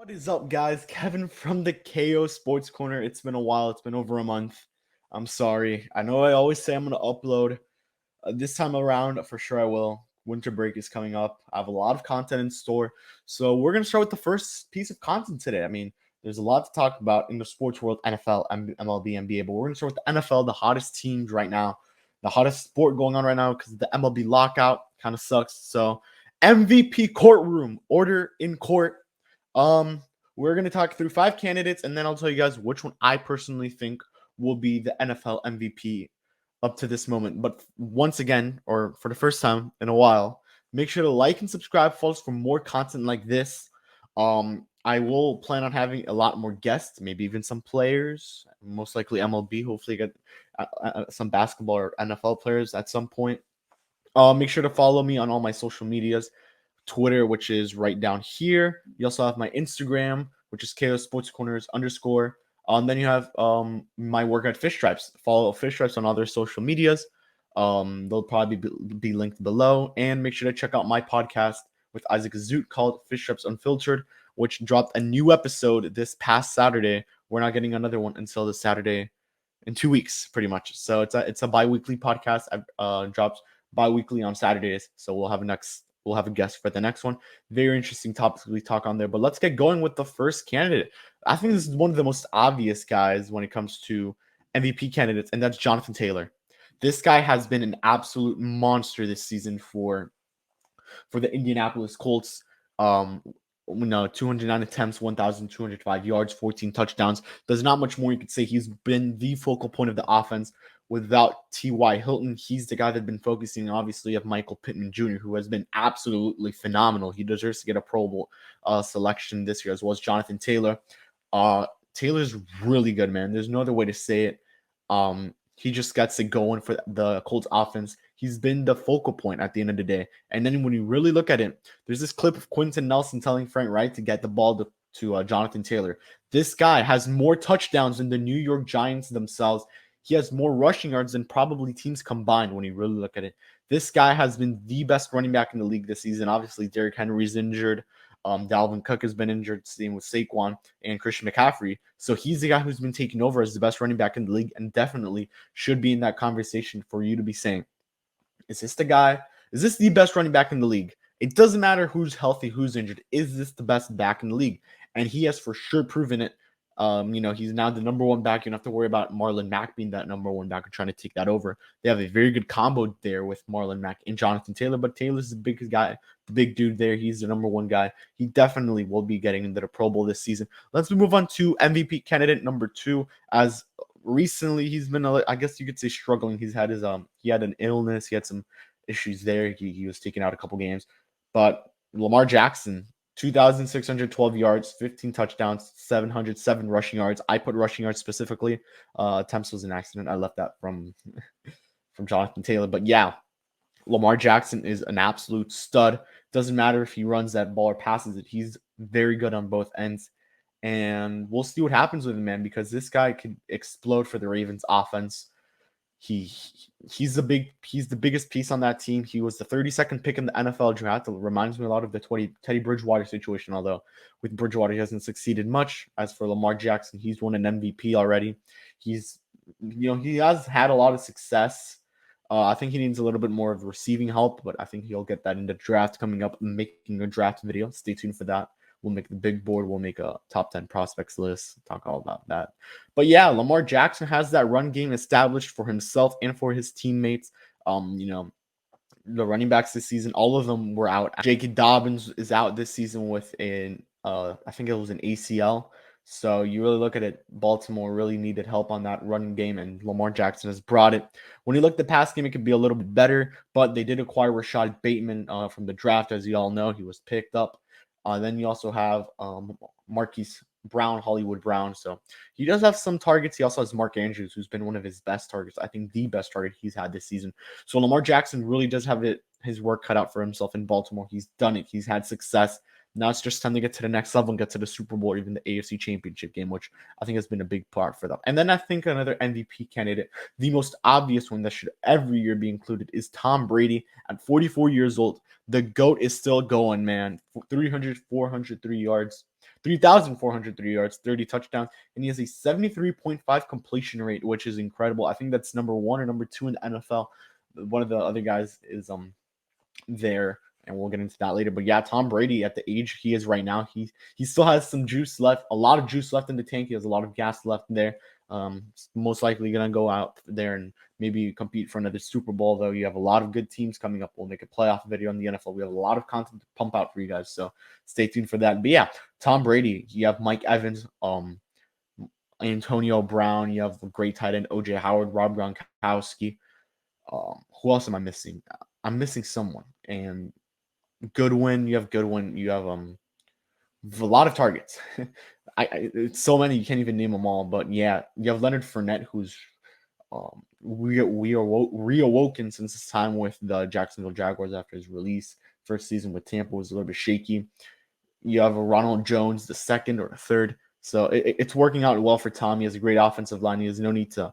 What is up, guys? Kevin from the KO Sports Corner. It's been a while. It's been over a month. I'm sorry. I know I always say I'm going to upload. This time around, for sure I will. Winter break is coming up. I have a lot of content in store. So we're going to start with the first piece of content today. I mean, there's a lot to talk about in the sports world, NFL, MLB, NBA, but we're going to start with the NFL, the hottest teams right now, the hottest sport going on right now because the MLB lockout kind of sucks. So MVP courtroom, order in court. um, we're gonna talk through 5 candidates, and then I'll tell you guys which one I personally think will be the NFL MVP up to this moment. But once again, or for the first time in a while, make sure to like and subscribe, folks, for more content like this. I will plan on having a lot more guests, maybe even some players, most likely MLB. Hopefully, get some basketball or NFL players at some point. Make sure to follow me on all my social medias. Twitter, which is right down here. You also have my Instagram, which is KO Sports Corners _. Then you have my work at Fish Stripes. Follow Fish Stripes on other social medias. They'll probably be linked below. And make sure to check out my podcast with Isaac Zoot called Fish Stripes Unfiltered, which dropped a new episode this past Saturday. We're not getting another one until this Saturday in 2 weeks, pretty much. So it's a bi-weekly podcast. Drops bi-weekly on Saturdays. So we'll have a guest for the next one. Very interesting topics we talk on there. But let's get going with the first candidate. I think this is one of the most obvious guys when it comes to MVP candidates, and that's Jonathan Taylor. This guy has been an absolute monster this season for the Indianapolis Colts. 209 attempts, 1,205 yards, 14 touchdowns. There's not much more you could say. He's been the focal point of the offense. Without T.Y. Hilton, he's the guy that's been focusing, obviously, of Michael Pittman Jr., who has been absolutely phenomenal. He deserves to get a Pro Bowl selection this year, as well as Jonathan Taylor. Taylor's really good, man. There's no other way to say it. He just gets it going for the Colts offense. He's been the focal point at the end of the day. And then when you really look at it, there's this clip of Quentin Nelson telling Frank Wright to get the ball to Jonathan Taylor. This guy has more touchdowns than the New York Giants themselves. He has more rushing yards than probably teams combined when you really look at it. This guy has been the best running back in the league this season. Obviously, Derrick Henry's injured. Dalvin Cook has been injured, same with Saquon and Christian McCaffrey. So he's the guy who's been taking over as the best running back in the league and definitely should be in that conversation for you to be saying, is this the guy? Is this the best running back in the league? It doesn't matter who's healthy, who's injured. Is this the best back in the league? And he has for sure proven it. He's now the number one back. You don't have to worry about Marlon Mack being that number one back and trying to take that over. They have a very good combo there with Marlon Mack and Jonathan Taylor, but Taylor's the biggest guy, the big dude there. He's the number one guy. He definitely will be getting into the Pro Bowl this season. Let's move on to MVP candidate number 2. As recently he's been, I guess you could say, struggling. He had an illness. He had some issues there. He was taking out a couple games, but Lamar Jackson, 2,612 yards, 15 touchdowns, 707 rushing yards. I put rushing yards specifically. Attempts was an accident. I left that from Jonathan Taylor. But yeah, Lamar Jackson is an absolute stud. Doesn't matter if he runs that ball or passes it. He's very good on both ends. And we'll see what happens with him, man, because this guy could explode for the Ravens offense. He's the biggest piece on that team. He was the 32nd pick in the NFL draft. It reminds me a lot of the Teddy Bridgewater situation, although with Bridgewater he hasn't succeeded much. As for Lamar Jackson, he's won an MVP already. He has had a lot of success. I think he needs a little bit more of receiving help, but I think he'll get that in the draft coming up. I'm making a draft video. Stay tuned for that. We'll make the big board. We'll make a top 10 prospects list. Talk all about that. But yeah, Lamar Jackson has that run game established for himself and for his teammates. The running backs this season, all of them were out. J.K. Dobbins is out this season with I think it was an ACL. So you really look at it, Baltimore really needed help on that running game, and Lamar Jackson has brought it. When you look at the pass game, it could be a little bit better, but they did acquire Rashad Bateman from the draft. As you all know, he was picked up. Then you also have Marquise Brown, Hollywood Brown. So he does have some targets. He also has Mark Andrews, who's been one of his best targets. I think the best target he's had this season. So Lamar Jackson really does have his work cut out for himself in Baltimore. He's done it. He's had success. Now it's just time to get to the next level and get to the Super Bowl or even the AFC Championship game, which I think has been a big part for them. And then I think another MVP candidate, the most obvious one that should every year be included, is Tom Brady at 44 years old. The GOAT is still going, man. 403 yards, 3,403 yards, 30 touchdowns, and he has a 73.5 completion rate, which is incredible. I think that's number 1 or number 2 in the NFL. One of the other guys is there, and we'll get into that later. But yeah, Tom Brady, at the age he is right now, he still has some juice left, a lot of juice left in the tank. He has a lot of gas left there. Most likely gonna go out there and maybe compete for another Super Bowl, though. You have a lot of good teams coming up. We'll make a playoff video on the NFL. We have a lot of content to pump out for you guys, so stay tuned for that. But yeah, Tom Brady, you have Mike Evans, Antonio Brown, you have the great tight end OJ Howard, Rob Gronkowski. Who else am I missing? I'm missing someone. And Goodwin, you have Goodwin, you have a lot of targets. It's so many you can't even name them all. But yeah, you have Leonard Fournette, who's we are reawoken since his time with the Jacksonville Jaguars after his release. First season with Tampa was a little bit shaky. You have a Ronald Jones, the second or the third. So it's working out well for Tom. He has a great offensive line. He has no need to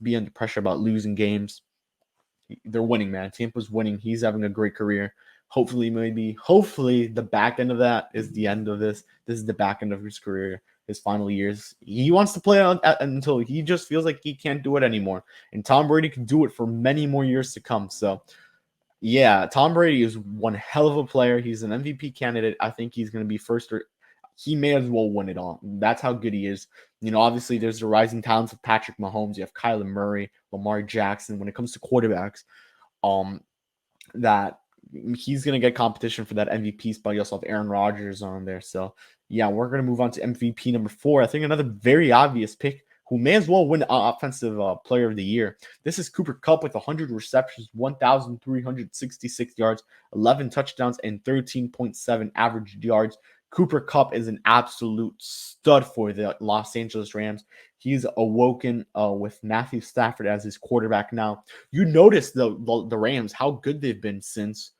be under pressure about losing games. They're winning, man. Tampa's winning. He's having a great career. Hopefully the back end of that is the end of this. This is the back end of his career, his final years. He wants to play until he just feels like he can't do it anymore. And Tom Brady can do it for many more years to come. So yeah, Tom Brady is one hell of a player. He's an MVP candidate. I think he's going to be first, or he may as well win it all. That's how good he is. You know, obviously there's the rising talents of Patrick Mahomes. You have Kyla Murray, Lamar Jackson. When it comes to quarterbacks, that he's going to get competition for that MVP spot. You also have Aaron Rodgers on there. So yeah, we're going to move on to MVP number 4. I think another very obvious pick who may as well win Offensive Player of the Year. This is Cooper Kupp with 100 receptions, 1,366 yards, 11 touchdowns, and 13.7 average yards. Cooper Kupp is an absolute stud for the Los Angeles Rams. He's awoken with Matthew Stafford as his quarterback now. You notice the Rams, how good they've been since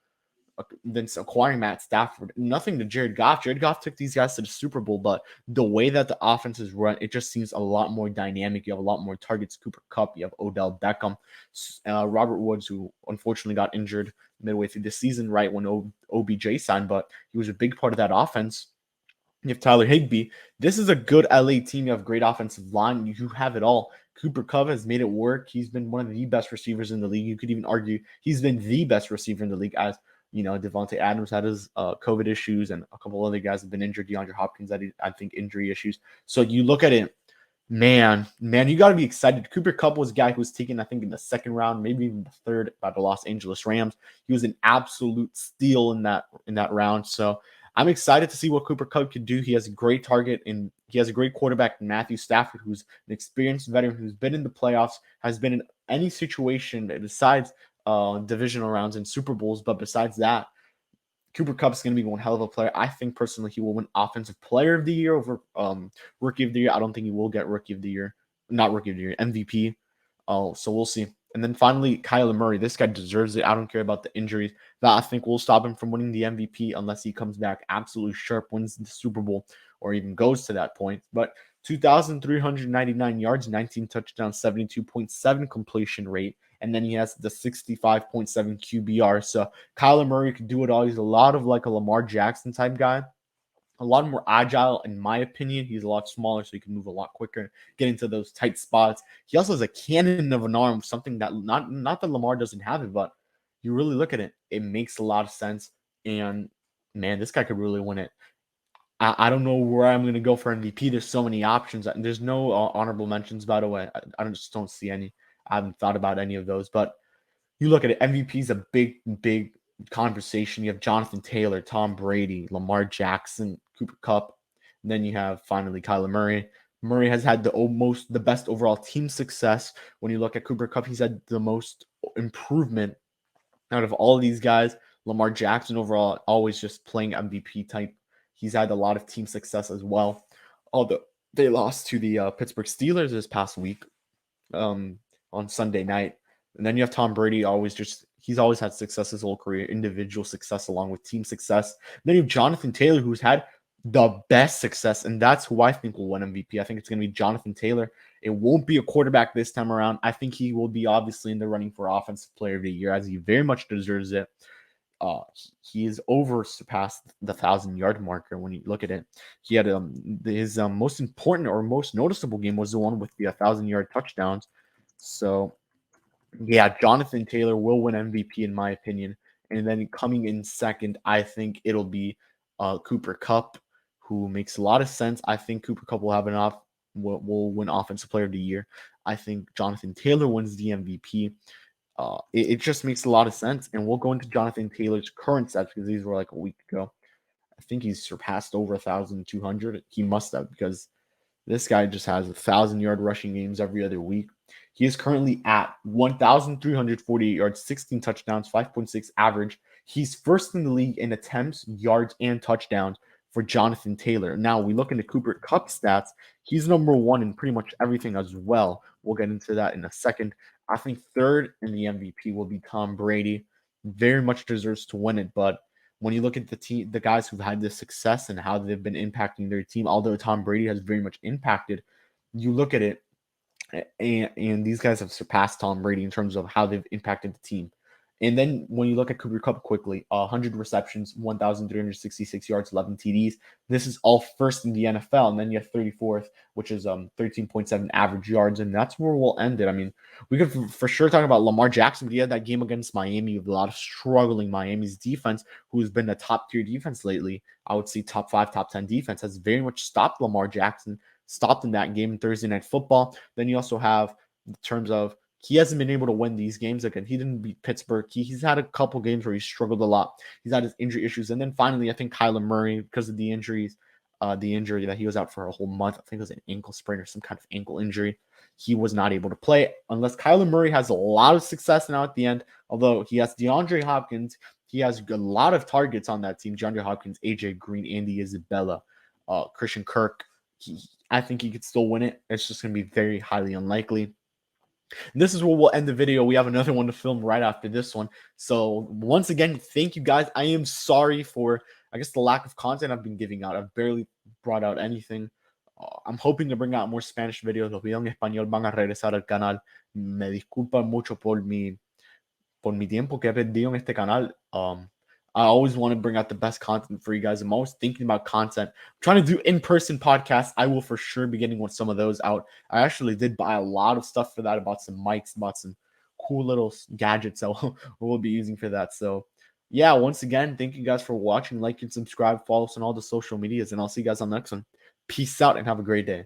acquiring Matt Stafford. Nothing to Jared Goff. Jared Goff took these guys to the Super Bowl, but the way that the offense is run, it just seems a lot more dynamic. You have a lot more targets. Cooper Kupp, you have Odell Beckham, Robert Woods, who unfortunately got injured midway through the season, right when OBJ signed, but he was a big part of that offense. You have Tyler Higbee. This is a good LA team. You have great offensive line. You have it all. Cooper Kupp has made it work. He's been one of the best receivers in the league. You could even argue he's been the best receiver in the league, as you know, Devontae Adams had his COVID issues, and a couple other guys have been injured. DeAndre Hopkins had, I think, injury issues. So you look at it, man, you got to be excited. Cooper Kupp was a guy who was taken, I think, in the second round, maybe even the third, by the Los Angeles Rams. He was an absolute steal in that round. So I'm excited to see what Cooper Kupp could do. He has a great target, and he has a great quarterback in Matthew Stafford, who's an experienced veteran who's been in the playoffs, has been in any situation besides divisional rounds and Super Bowls. But besides that, Cooper Kupp is going to be one hell of a player. I think personally he will win Offensive Player of the Year over Rookie of the Year. I don't think he will get Rookie of the Year, not Rookie of the Year, MVP. So we'll see. And then finally, Kyla Murray. This guy deserves it. I don't care about the injuries. That I think will stop him from winning the MVP unless he comes back absolutely sharp, wins the Super Bowl, or even goes to that point. But 2,399 yards, 19 touchdowns, 72.7 completion rate. And then he has the 65.7 QBR. So Kyler Murray could do it all. He's a lot of like a Lamar Jackson type guy. A lot more agile, in my opinion. He's a lot smaller, so he can move a lot quicker, get into those tight spots. He also has a cannon of an arm, something that not that Lamar doesn't have it, but you really look at it, it makes a lot of sense. And man, this guy could really win it. I don't know where I'm going to go for MVP. There's so many options. There's no honorable mentions, by the way. I just don't see any. I haven't thought about any of those. But you look at it, MVP is a big conversation. You have Jonathan Taylor, Tom Brady, Lamar Jackson, Cooper Kupp. And then you have finally Kyler Murray. Murray has had the best overall team success. When you look at Cooper Kupp, he's had the most improvement out of all of these guys. Lamar Jackson overall, always just playing MVP type. He's had a lot of team success as well. Although they lost to the Pittsburgh Steelers this past week on Sunday night. And then you have Tom Brady, he's always had success his whole career, individual success along with team success. And then you have Jonathan Taylor, who's had the best success, and that's who I think will win MVP. I think it's going to be Jonathan Taylor. It won't be a quarterback this time around. I think he will be obviously in the running for Offensive Player of the Year, as he very much deserves it. he is over surpassed the 1,000-yard marker. When you look at it, he had his most important or most noticeable game was the one with the 1,000-yard touchdowns. So yeah, Jonathan Taylor will win MVP in my opinion. And then coming in second, I think it'll be Cooper Kupp, who makes a lot of sense. I think Cooper Kupp will have will win Offensive Player of the Year. I think Jonathan Taylor wins the MVP. It just makes a lot of sense. And we'll go into Jonathan Taylor's current stats because these were like a week ago. I think he's surpassed over 1,200. He must have, because this guy just has 1,000-yard rushing games every other week. He is currently at 1,348 yards, 16 touchdowns, 5.6 average. He's first in the league in attempts, yards, and touchdowns for Jonathan Taylor. Now, we look into Cooper Kupp stats. He's number one in pretty much everything as well. We'll get into that in a second. I think third in the MVP will be Tom Brady. Very much deserves to win it, but when you look at the guys who've had this success and how they've been impacting their team, although Tom Brady has very much impacted, you look at it, and these guys have surpassed Tom Brady in terms of how they've impacted the team. And then when you look at Cooper Kupp quickly, 100 receptions, 1,366 yards, 11 TDs. This is all first in the NFL. And then you have 34th, which is 13.7 average yards. And that's where we'll end it. I mean, we could for sure talk about Lamar Jackson, but he had that game against Miami with a lot of struggling Miami's defense, who's been a top-tier defense lately. I would say top 5, top 10 defense has very much stopped Lamar Jackson, stopped in that game Thursday Night Football. Then you also have in terms of he hasn't been able to win these games again. He didn't beat Pittsburgh. He's had a couple games where he struggled a lot. He's had his injury issues. And then finally, I think Kyla Murray, because of the injuries, the injury that he was out for a whole month, I think it was an ankle sprain or some kind of ankle injury, he was not able to play. Unless Kyla Murray has a lot of success now at the end, although he has DeAndre Hopkins, he has a lot of targets on that team. DeAndre Hopkins, AJ Green, Andy Isabella, Christian Kirk. I think he could still win it. It's just going to be very highly unlikely. This is where we'll end the video. We have another one to film right after this one. So once again, thank you guys. I am sorry for, I guess, the lack of content I've been giving out. I've barely brought out anything. I'm hoping to bring out more Spanish videos. Los videos en español van a regresar al canal. Me disculpan mucho por mi tiempo que he perdido en este canal. I always want to bring out the best content for you guys. I'm always thinking about content. I'm trying to do in-person podcasts. I will for sure be getting some of those out. I actually did buy a lot of stuff for that, about some mics, about some cool little gadgets that we'll be using for that. So yeah, once again, thank you guys for watching. Like and subscribe. Follow us on all the social medias, and I'll see you guys on the next one. Peace out and have a great day.